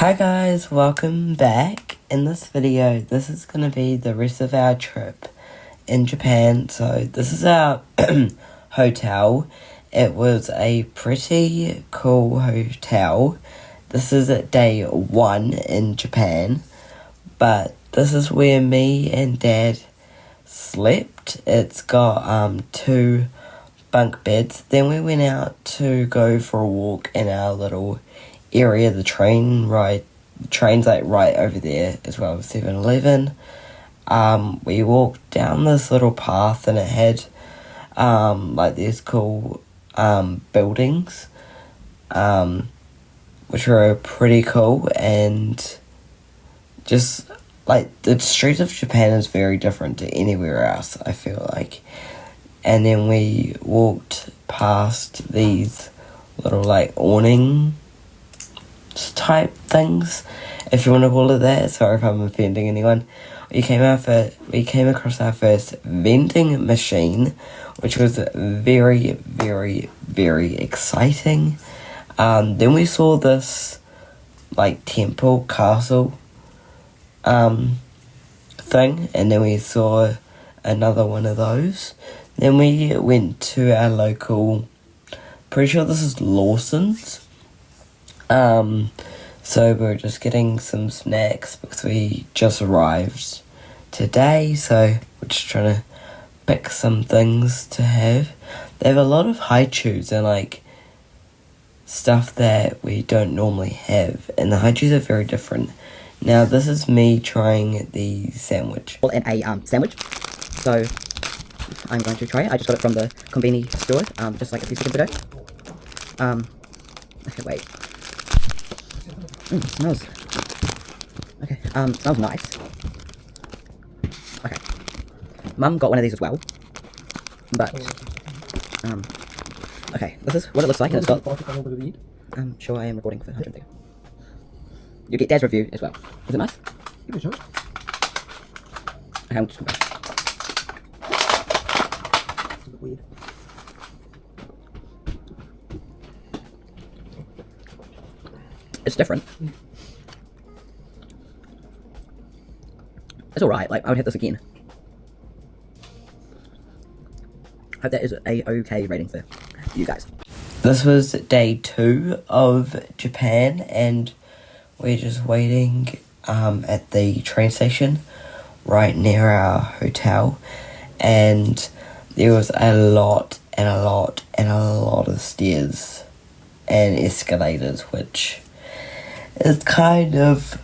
Hi guys, welcome back. In this video, this is going to be the rest of our trip in Japan. So this is our hotel. It was a pretty cool hotel. This is at day 1 in Japan, but this is where me and Dad slept. It's got 2 bunk beds. Then we went out to go for a walk in our little area. The train's like right over there as well as 7-Eleven. We walked down this little path and it had like these cool buildings which were pretty cool, and just like the street of Japan is very different to anywhere else, I feel like. And then we walked past these little like awning type things, if you want to call it that. Sorry if I'm offending anyone. We came across our first vending machine, which was very, very, very exciting. Then we saw this like temple castle thing, and then we saw another one of those. Then we went to our local, pretty sure this is Lawson's. So we're just getting some snacks because we just arrived today, so we're just trying to pick some things to have. They have a lot of haichus and like stuff that we don't normally have, and the haichus are very different. Now this is me trying the sandwich. In a sandwich, so I'm going to try it. I just got it from the convenience store, just like a few seconds ago. Okay, wait. Smells. Okay, smells nice. Okay. Mum got one of these as well. But, okay, this is what it looks like, and it's got, sure, I am recording for 100. You get Dad's review as well. Is it nice? Give it a shot. Okay, I'm just gonna go. It's a bit weird. It's different. It's alright, like, I would have this again. I hope that is a okay rating for you guys. This was day 2 of Japan, and we're just waiting at the train station right near our hotel, and there was a lot of stairs and escalators, which is kind of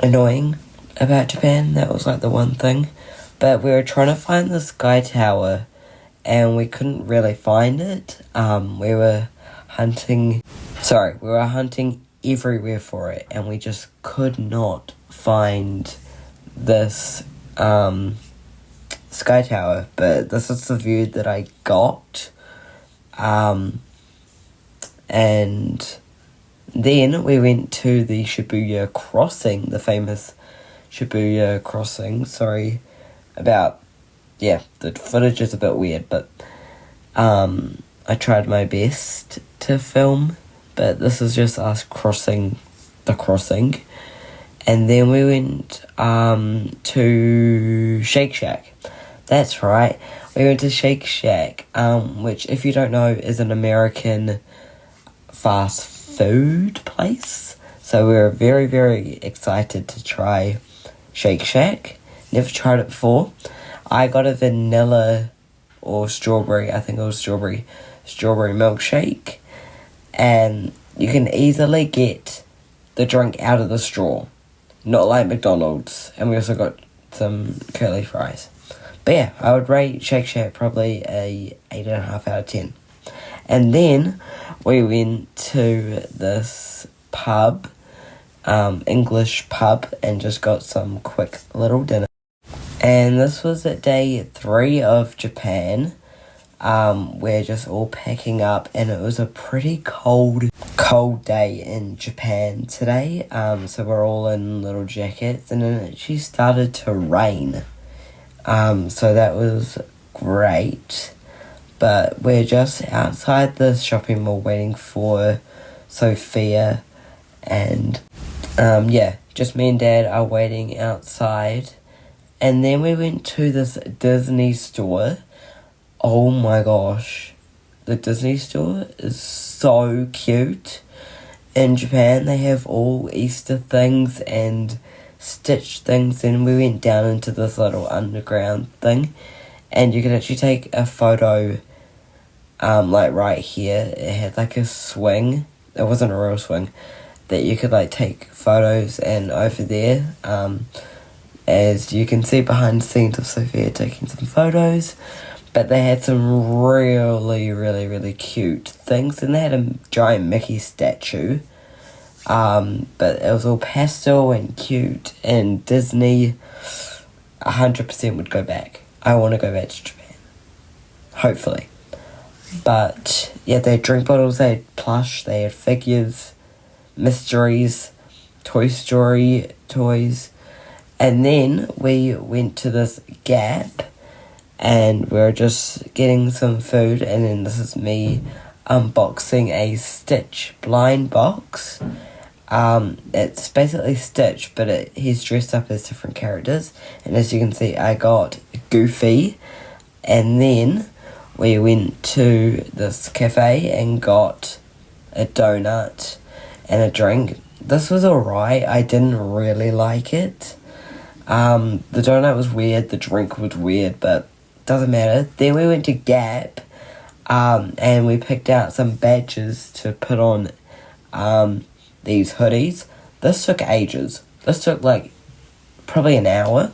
annoying about Japan. That was like the one thing. But we were trying to find the Sky Tower and we couldn't really find it. We were hunting everywhere for it, and we just could not find this Sky Tower. But this is the view that I got. And then we went to the Shibuya crossing, the famous Shibuya crossing. Sorry about, the footage is a bit weird, but I tried my best to film, but this is just us crossing the crossing. And then we went to Shake Shack. That's right, we went to Shake Shack, which, if you don't know, is an American fast food place. So we were very, very excited to try Shake Shack. Never tried it before. I got a vanilla or strawberry, I think it was strawberry milkshake, and you can easily get the drink out of the straw, not like McDonald's. And we also got some curly fries. But yeah, I would rate Shake Shack probably a 8.5 out of 10. And then we went to this pub, English pub, and just got some quick little dinner. And this was at day 3 of Japan. We're just all packing up, and it was a pretty cold day in Japan today. So we're all in little jackets, and then it actually started to rain. So that was great. But we're just outside the shopping mall waiting for Sophia and Yeah, just me and Dad are waiting outside. And then we went to this Disney store. Oh my gosh. The Disney store is so cute. In Japan, they have all Easter things and Stitch things. And we went down into this little underground thing. And you could actually take a photo, like right here. It had like a swing. It wasn't a real swing. That you could like take photos, and over there, as you can see behind the scenes of Sophia taking some photos, but they had some really, really, really cute things, and they had a giant Mickey statue, but it was all pastel and cute, and Disney 100% would go back. I want to go back to Japan. Hopefully. But, yeah, they had drink bottles, they had plush, they had figures, mysteries, Toy Story toys, and then we went to this Gap, and we were just getting some food, and then this is me unboxing a Stitch blind box. It's basically Stitch, but he's dressed up as different characters, and as you can see, I got Goofy, and then we went to this cafe and got a donut and a drink. This was alright. I didn't really like it. The donut was weird, the drink was weird, but doesn't matter. Then we went to Gap, and we picked out some badges to put on these hoodies. This took ages. This took like probably an hour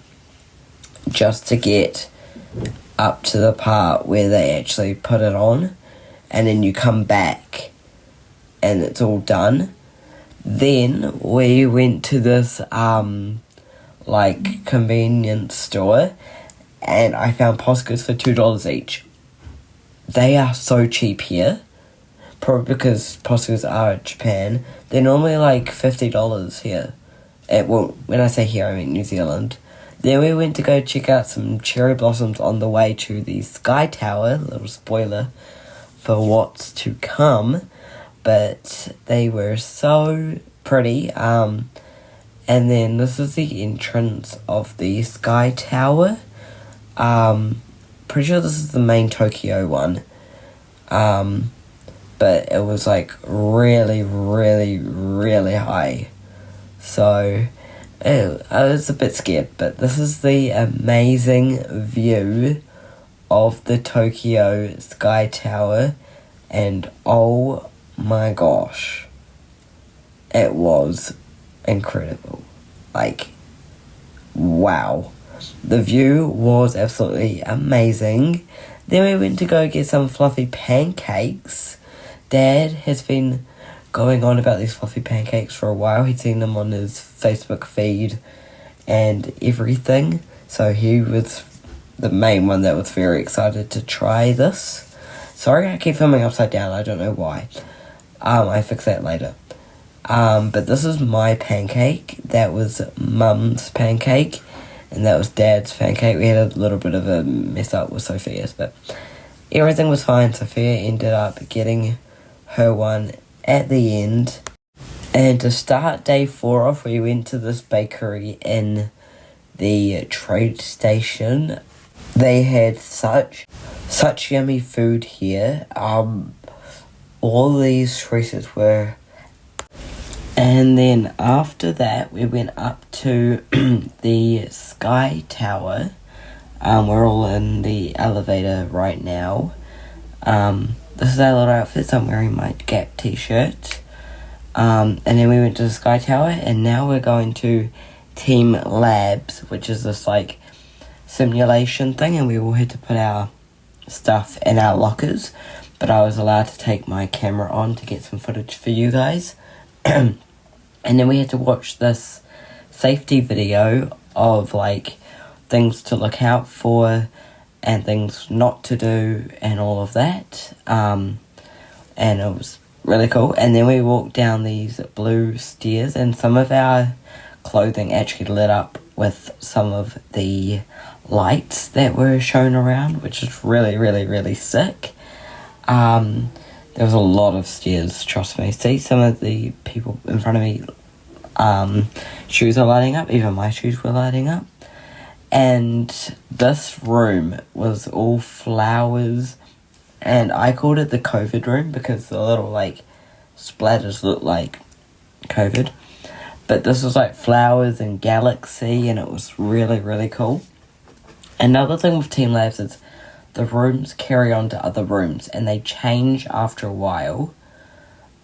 just to get up to the part where they actually put it on, and then you come back and it's all done. Then we went to this like convenience store, and I found Poscas for $2 each. They are so cheap here, probably because Poscas are in Japan. They're normally like $50 here. Well, when I say here, I mean New Zealand. Then we went to go check out some cherry blossoms on the way to the Sky Tower. Little spoiler for what's to come. But they were so pretty. And then this is the entrance of the Sky Tower. Pretty sure this is the main Tokyo one. But it was like really, really, really high. So I was a bit scared. But this is the amazing view of the Tokyo Sky Tower. And oh my gosh, it was incredible. Like, wow. The view was absolutely amazing. Then we went to go get some fluffy pancakes. Dad has been going on about these fluffy pancakes for a while. He'd seen them on his Facebook feed and everything. So he was the main one that was very excited to try this. Sorry, I keep filming upside down. I don't know why. I fix that later. But this is my pancake. That was Mum's pancake. And that was Dad's pancake. We had a little bit of a mess up with Sophia's. But everything was fine. Sophia ended up getting her one at the end. And to start day 4 off, we went to this bakery in the trade station. They had such yummy food here. All these choices were. And then after that, we went up to the Sky Tower. We're all in the elevator right now. This is our little outfits. I'm wearing my Gap t-shirt. And then we went to the Sky Tower, and now we're going to Team Labs, which is this like simulation thing, and we all had to put our stuff in our lockers. But I was allowed to take my camera on to get some footage for you guys. And then we had to watch this safety video of like things to look out for and things not to do and all of that. And it was really cool. And then we walked down these blue stairs, and some of our clothing actually lit up with some of the lights that were shown around, which is really, really, really sick. There was a lot of stairs, trust me. See, some of the people in front of me shoes are lighting up. Even my shoes were lighting up. And this room was all flowers, and I called it the COVID room because the little, like, splatters looked like COVID. But this was, like, flowers and galaxy, and it was really, really cool. Another thing with Team Labs is the rooms carry on to other rooms, and they change after a while.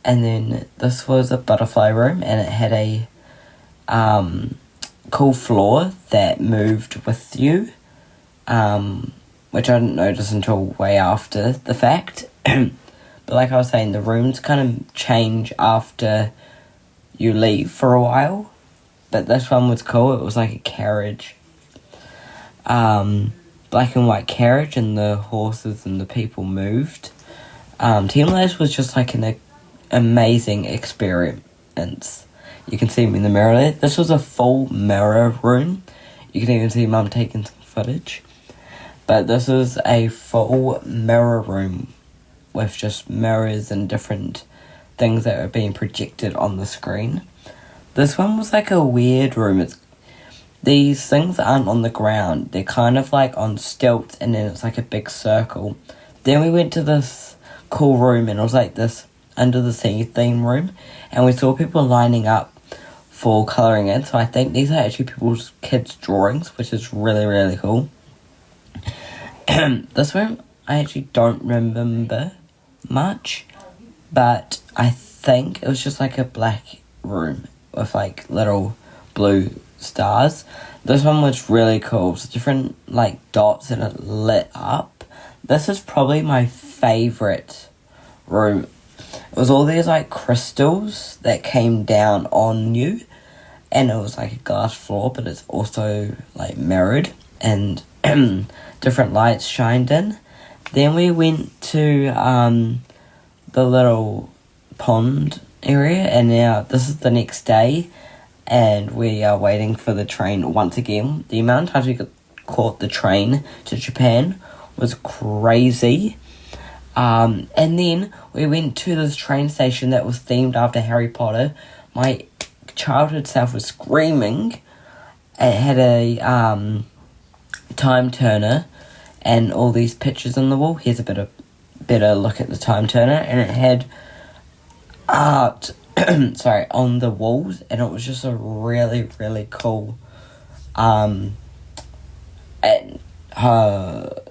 And then this was a butterfly room, and it had a cool floor that moved with you, which I didn't notice until way after the fact. But like I was saying, the rooms kind of change after you leave for a while. But this one was cool. It was like a carriage, black and white carriage, and the horses and the people moved. Team Labs was just like an amazing experience. You can see me in the mirror there. This was a full mirror room. You can even see Mum taking some footage. But this is a full mirror room with just mirrors and different things that are being projected on the screen. This one was like a weird room. These things aren't on the ground. They're kind of like on stilts, and then it's like a big circle. Then we went to this cool room, and it was like this under the sea theme room, and we saw people lining up for colouring in. So I think these are actually people's kids' drawings, which is really, really cool. This room I actually don't remember much, but I think it was just like a black room with like little blue stars. This one was really cool. It's different like dots, and it lit up. This is probably my favourite room. It was all these like crystals that came down on you, and it was like a glass floor, but it's also like mirrored, and different lights shined in. Then we went to the little pond area, and now this is the next day, and we are waiting for the train once again. The amount of times we caught the train to Japan was crazy. And then we went to this train station that was themed after Harry Potter. My childhood self was screaming. It had a time turner and all these pictures on the wall. Here's a better look at the time turner, and it had art on the walls, and it was just a really, really cool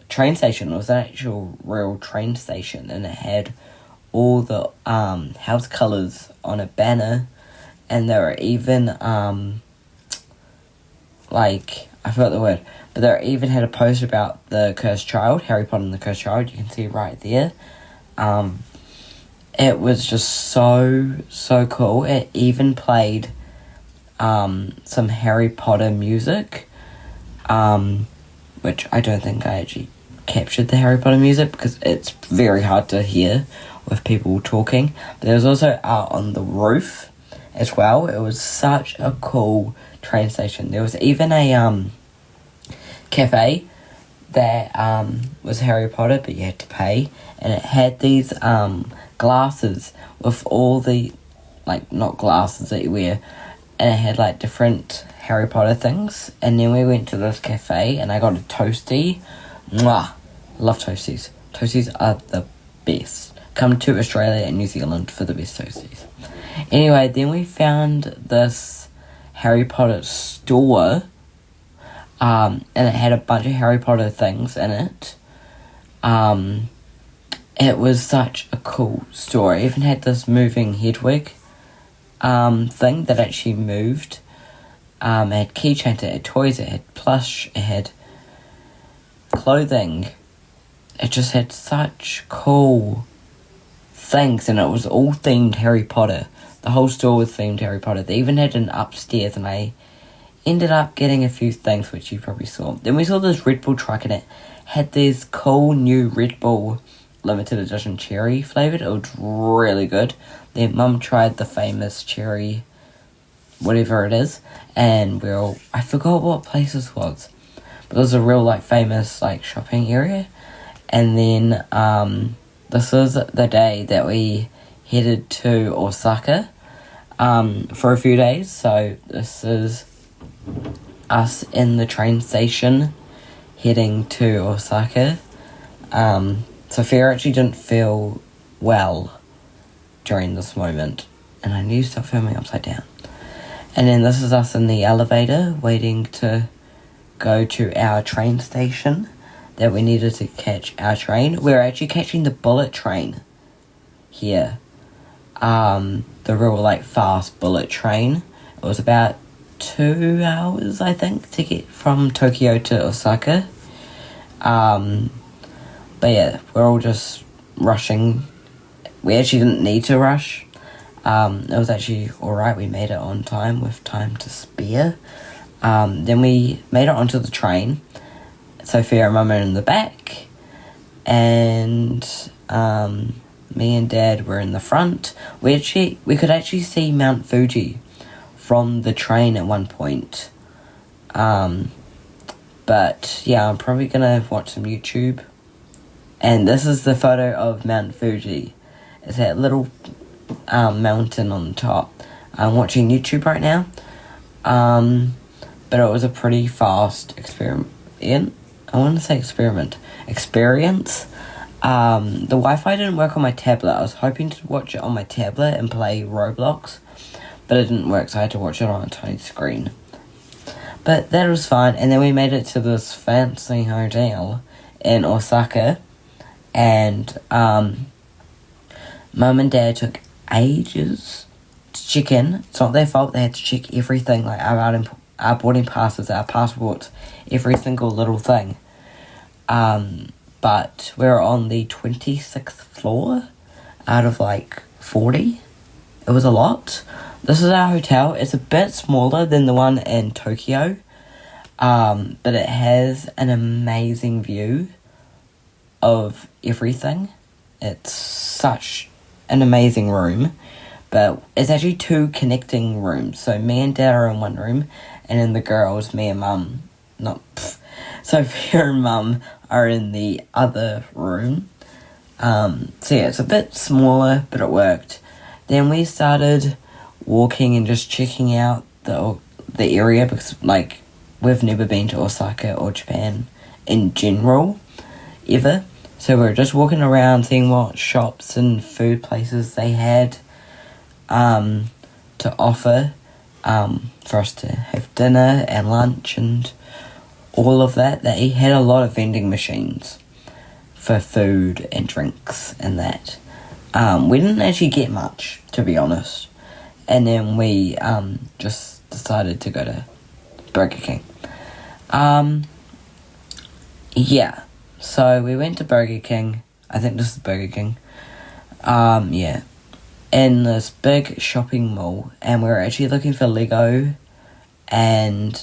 train station. It was an actual real train station, and it had all the house colours on a banner, and there were even I forgot the word, but they even had a poster about the Cursed Child, Harry Potter and the Cursed Child. You can see right there. It was just so cool. It even played some Harry Potter music, which I don't think I actually captured the Harry Potter music because it's very hard to hear with people talking. But there was also art on the roof as well. It was such a cool train station. There was even a cafe that was Harry Potter, but you had to pay, and it had these glasses with all the, not glasses that you wear, and it had different Harry Potter things. And then we went to this cafe, and I got a toastie. Mwah! Love toasties. Toasties are the best. Come to Australia and New Zealand for the best toasties. Anyway, then we found this Harry Potter store, and it had a bunch of Harry Potter things in it. It was such a cool store. It even had this moving Hedwig thing that actually moved. It had keychains, it had toys, it had plush, it had clothing. It just had such cool things, and it was all themed Harry Potter. The whole store was themed Harry Potter. They even had an upstairs, and I ended up getting a few things which you probably saw. Then we saw this Red Bull truck, and it had this cool new Red Bull limited edition cherry flavoured. It was really good. Then Mum tried the famous cherry, whatever it is, and I forgot what place this was, but it was a real famous shopping area. And then this was the day that we headed to Osaka. for a few days. So this is us in the train station heading to Osaka. Sophia actually didn't feel well during this moment, and I need to stop filming upside down. And then this is us in the elevator waiting to go to our train station that we needed to catch our train. We're actually catching the bullet train here. The real, like, fast bullet train. It was about 2 hours, I think, to get from Tokyo to Osaka. But yeah, we're all just rushing. We actually didn't need to rush. It was actually alright. We made it on time with time to spare. Then we made it onto the train. Sophia and Mum are in the back. And me and Dad were in the front. We could actually see Mount Fuji from the train at one point. But yeah, I'm probably gonna watch some YouTube. And this is the photo of Mount Fuji. It's that little mountain on the top. I'm watching YouTube right now. But it was a pretty fast experience. The Wi-Fi didn't work on my tablet. I was hoping to watch it on my tablet and play Roblox, but it didn't work, so I had to watch it on a tiny screen. But that was fine, and then we made it to this fancy hotel in Osaka, and Mum and Dad took ages to check in. It's not their fault. They had to check everything, like our boarding passes, our passports, every single little thing. But we're on the 26th floor out of like 40. It was a lot. This is our hotel. It's a bit smaller than the one in Tokyo, but it has an amazing view of everything. It's such an amazing room, but it's actually 2 connecting rooms. So me and Dad are in one room, and then the girls, me and Mum, Sophia and Mum are in the other room. So yeah, it's a bit smaller, but it worked. Then we started walking and just checking out the area, because like we've never been to Osaka or Japan in general ever. So we were just walking around, seeing what shops and food places they had to offer for us to have dinner and lunch and all of that. They had a lot of vending machines for food and drinks and that. We didn't actually get much, to be honest. And then we just decided to go to Burger King. Yeah. So we went to Burger King. I think this is Burger King. Yeah. In this big shopping mall. And we were actually looking for Lego and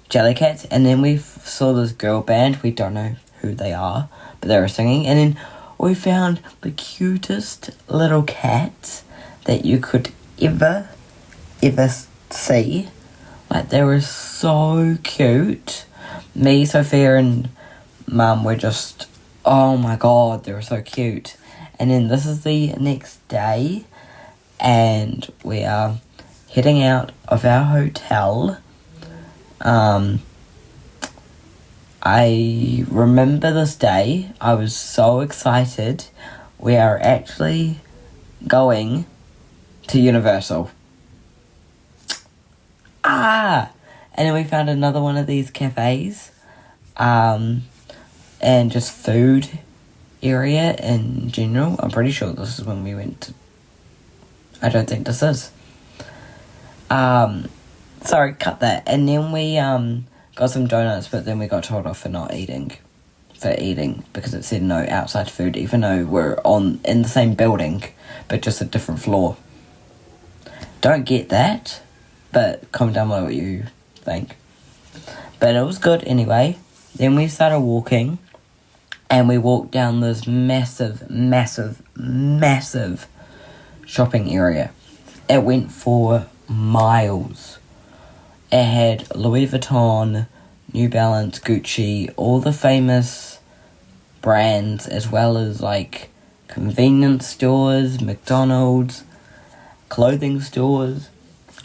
Jellycats. And then we saw this girl band. We don't know who they are, but they were singing. And then we found the cutest little cats that you could ever see. Like, they were so cute. Me, Sophia, and Mum were just, oh my god, they were so cute. And then this is the next day, and we are heading out of our hotel. I remember this day. I was so excited. We are actually going to Universal. And then we found another one of these cafes, and just food area in general. I'm pretty sure this is when we went to... I don't think this is. Sorry, cut that. And then we got some donuts, but then we got told off for eating, because it said no outside food, even though we're in the same building, but just a different floor. Don't get that, but comment down below what you think. But it was good anyway. Then we started walking, and we walked down this massive shopping area. It went for miles. It had Louis Vuitton, New Balance, Gucci, all the famous brands, as well as like convenience stores, McDonald's, clothing stores,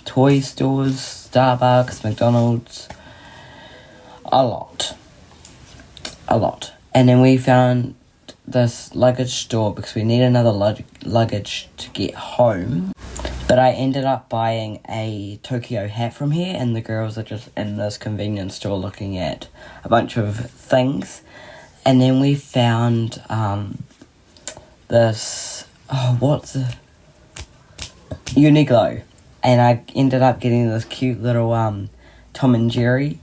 toy stores, Starbucks, McDonald's, a lot. And then we found this luggage store because we need another luggage to get home. But I ended up buying a Tokyo hat from here, and the girls are just in this convenience store looking at a bunch of things. And then we found this, Uniqlo. And I ended up getting this cute little Tom and Jerry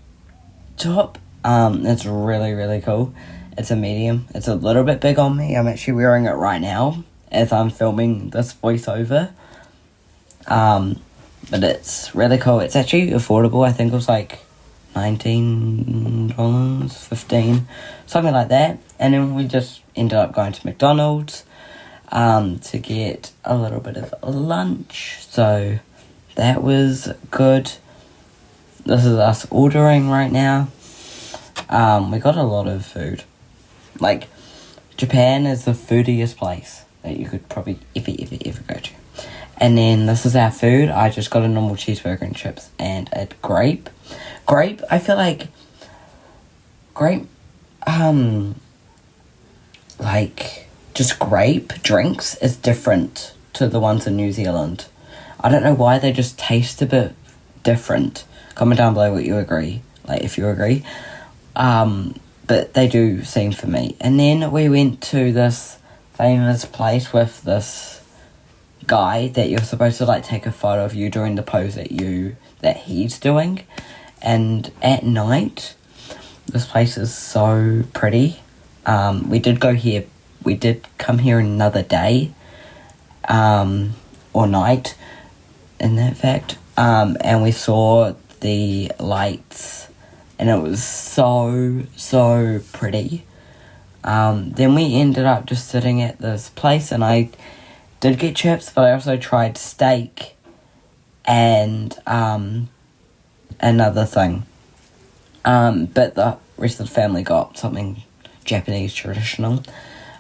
top. It's really, really cool. It's a medium. It's a little bit big on me. I'm actually wearing it right now as I'm filming this voiceover. But it's really cool. It's actually affordable. I think it was like $19, $15, something like that. And then we just ended up going to McDonald's to get a little bit of lunch. So that was good. This is us ordering right now. We got a lot of food. Like, Japan is the foodiest place that you could probably ever go to. And then this is our food. I just got a normal cheeseburger and chips and a grape. I feel like just grape drinks is different to the ones in New Zealand. I don't know why, they just taste a bit different. Comment down below what you agree, if you agree. But they do seem for me. And then we went to this famous place with this guy that you're supposed to take a photo of you doing the pose that he's doing. And at night, this place is so pretty. We did come here another day, or night, in that fact, and we saw the lights, and it was so pretty. Then we ended up just sitting at this place, and I did get chips, but I also tried steak and another thing. But the rest of the family got something Japanese traditional.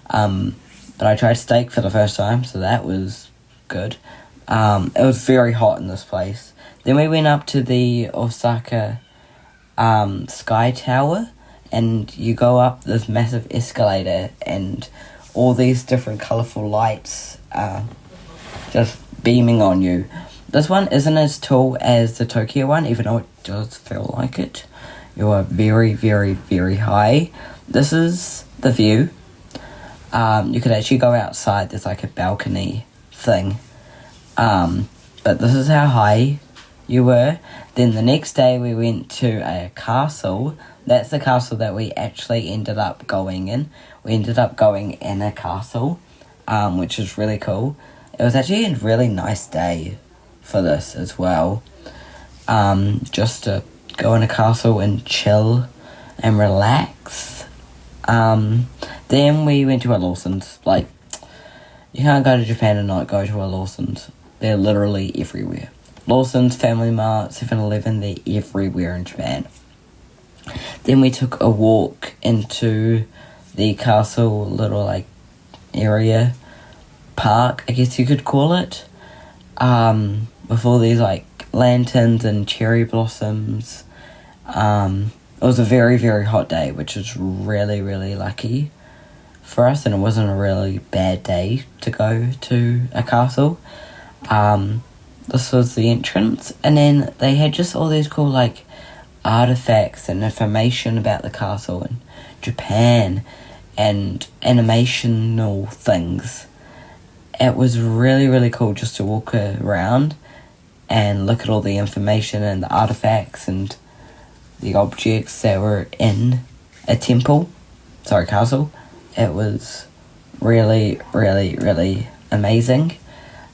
But I tried steak for the first time, so that was good. It was very hot in this place. Then we went up to the Osaka Sky Tower, and you go up this massive escalator, and all these different colourful lights just beaming on you. This one isn't as tall as the Tokyo one, even though it does feel like it. You are very, very, very high. This is the view. You could actually go outside. There's a balcony thing. But this is how high you were. Then the next day we went to a castle. That's the castle that we actually ended up going in. We ended up going in a castle, which is really cool. It was actually a really nice day for this as well. Just to go in a castle and chill and relax. Then we went to a Lawson's. You can't go to Japan and not go to a Lawson's. They're literally everywhere. Lawson's, Family Mart, 7-Eleven, they're everywhere in Japan. Then we took a walk into the castle little area, park, I guess you could call it, with all these lanterns and cherry blossoms. It was a very, very hot day, which is really, really lucky for us, and it wasn't a really bad day to go to a castle. This was the entrance, and then they had just all these cool artifacts and information about the castle and Japan and animational things. It was really, really cool just to walk around and look at all the information and the artifacts and the objects that were in a castle. It was really, really, really amazing.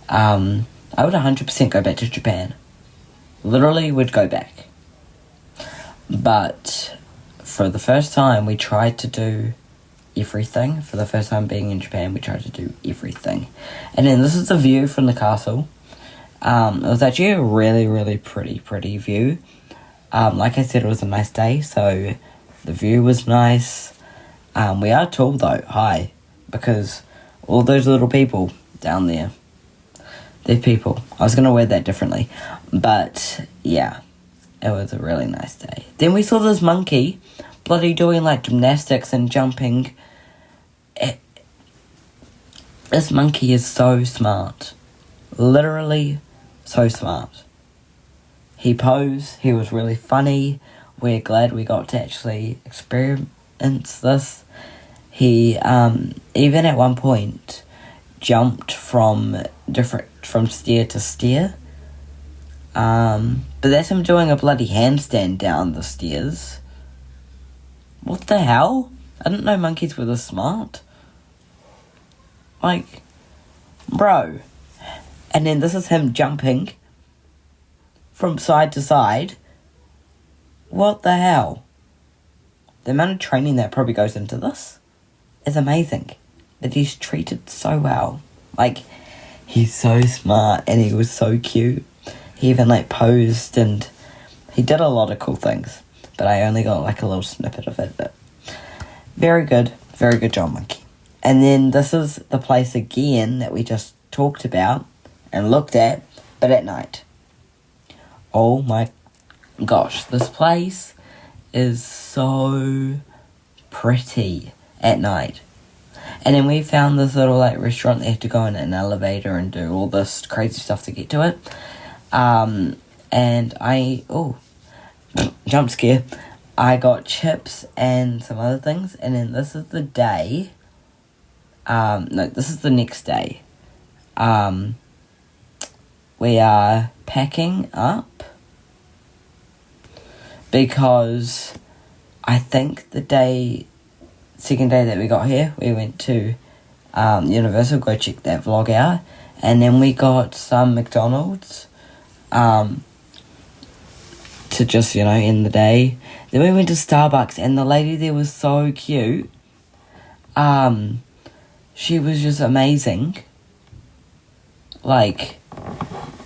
I would 100% go back to Japan. Literally would go back. But for the first time, we tried to do everything. For the first time being in Japan, we tried to do everything. And then this is the view from the castle. It was actually a really, really pretty view. Like I said, it was a nice day, so the view was nice. We are tall though, high, because all those little people down there. They're people. I was going to word that differently. But, yeah, it was a really nice day. Then we saw this monkey bloody doing, like, gymnastics and jumping. This monkey is so smart. Literally so smart. He posed. He was really funny. We're glad we got to actually experience this. He, even at one point, jumped from stair to stair. But that's him doing a bloody handstand down the stairs. What the hell? I didn't know monkeys were this smart. Like, bro. And then this is him jumping from side to side. What the hell? The amount of training that probably goes into this is amazing. That he's treated so well. Like, he's so smart and he was so cute. He even, like, posed and he did a lot of cool things. But I only got, like, a little snippet of it. But very good job, monkey. And then this is the place again that we just talked about and looked at, but at night. Oh my gosh, this place is so pretty at night. And then we found this little, like, restaurant that you have to go in an elevator and do all this crazy stuff to get to it. And jump scare. I got chips and some other things. And then this is the day. This is the next day. We are packing up. Because I think second day that we got here, we went to Universal, go check that vlog out, and then we got some McDonald's to just, end the day. Then we went to Starbucks, and the lady there was so cute. She was just amazing. Like,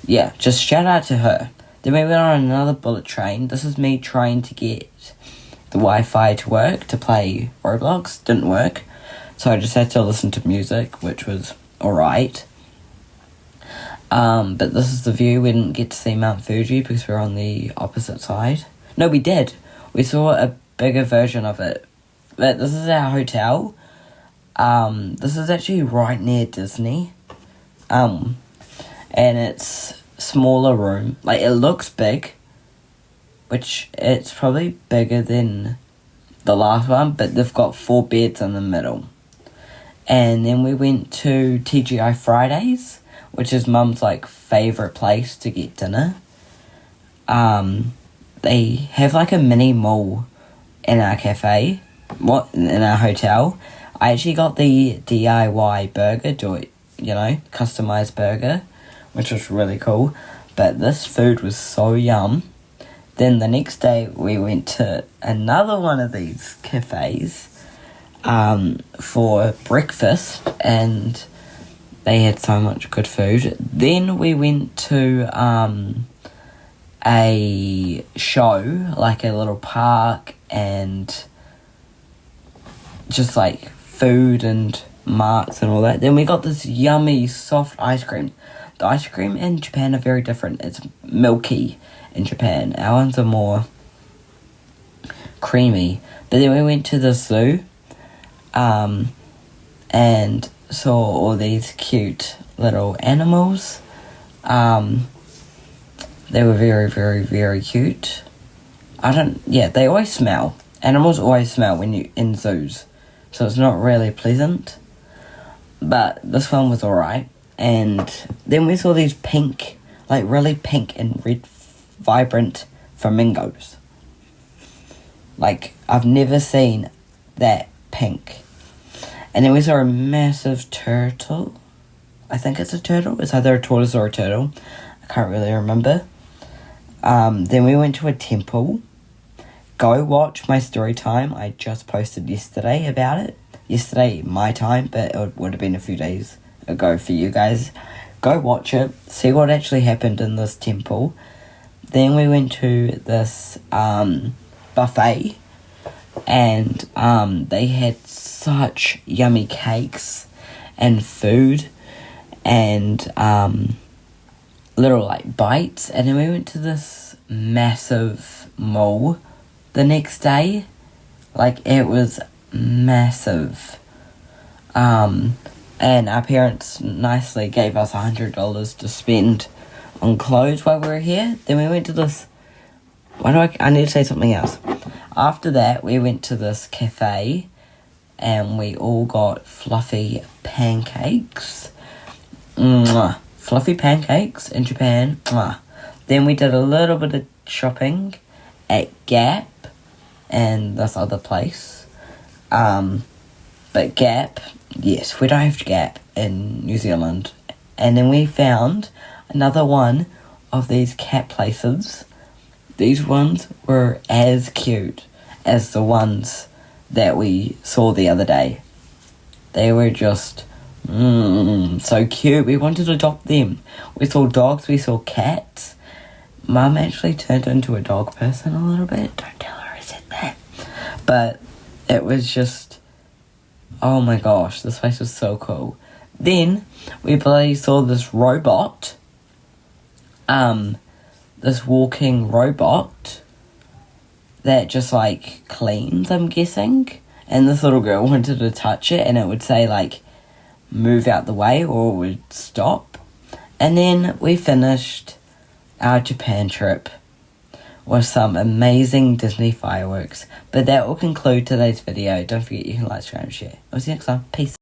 yeah, just shout out to her. Then we went on another bullet train. This is me trying to get the Wi-Fi to work to play Roblox. Didn't work. So I just had to listen to music, which was alright. But this is the view. We didn't get to see Mount Fuji because we were on the opposite side. No, we did. We saw a bigger version of it. But this is our hotel. This is actually right near Disney. And it's smaller room. Like, it looks big, which it's probably bigger than the last one, but they've got 4 beds in the middle. And then we went to TGI Fridays, which is Mum's, like, favourite place to get dinner. They have, like, a mini mall in our cafe, in our hotel. I actually got the DIY burger, customised burger, which was really cool. But this food was so yum. Then the next day we went to another one of these cafes for breakfast, and they had so much good food. Then we went to a show, like a little park, and just like food and marks and all that. Then we got this yummy soft ice cream. The ice cream in Japan are very different. It's milky in Japan. Our ones are more creamy. But then we went to the zoo and saw all these cute little animals. They were very, very, very cute. They always smell. Animals always smell when you in zoos. So it's not really pleasant. But this one was alright. And then we saw these pink, like really pink and red, vibrant flamingos. Like, I've never seen that pink. And then we saw a massive turtle. I think it's a turtle. It's either a tortoise or a turtle. I can't really remember. Then we went to a temple. Go watch my story time. I just posted yesterday about it. Yesterday, my time, but it would have been a few days ago for you guys. Go watch it. See what actually happened in this temple. Then we went to this buffet. And they had such yummy cakes and food. And little like bites, and then we went to this massive mall the next day. Like, it was massive. And our parents nicely gave us $100 to spend on clothes while we were here. Then we went to this... I need to say something else. After that, we went to this cafe, and we all got fluffy pancakes. Mwah. Fluffy pancakes in Japan. Mwah. Then we did a little bit of shopping at Gap and this other place. But Gap, yes, we don't have Gap in New Zealand. And then we found another one of these cat places. These ones were as cute as the ones that we saw the other day. They were just so cute. We wanted to adopt them. We saw dogs, we saw cats. Mum actually turned into a dog person a little bit. Don't tell her I said that. But it was just, oh my gosh, this place was so cool. Then we bloody saw this robot, this walking robot that just like cleans, I'm guessing. And this little girl wanted to touch it, and it would say like, move out the way, or it would stop. And then we finished our Japan trip with some amazing Disney fireworks. But that will conclude today's video. Don't forget you can like, subscribe, and share. I'll see you next time. Peace.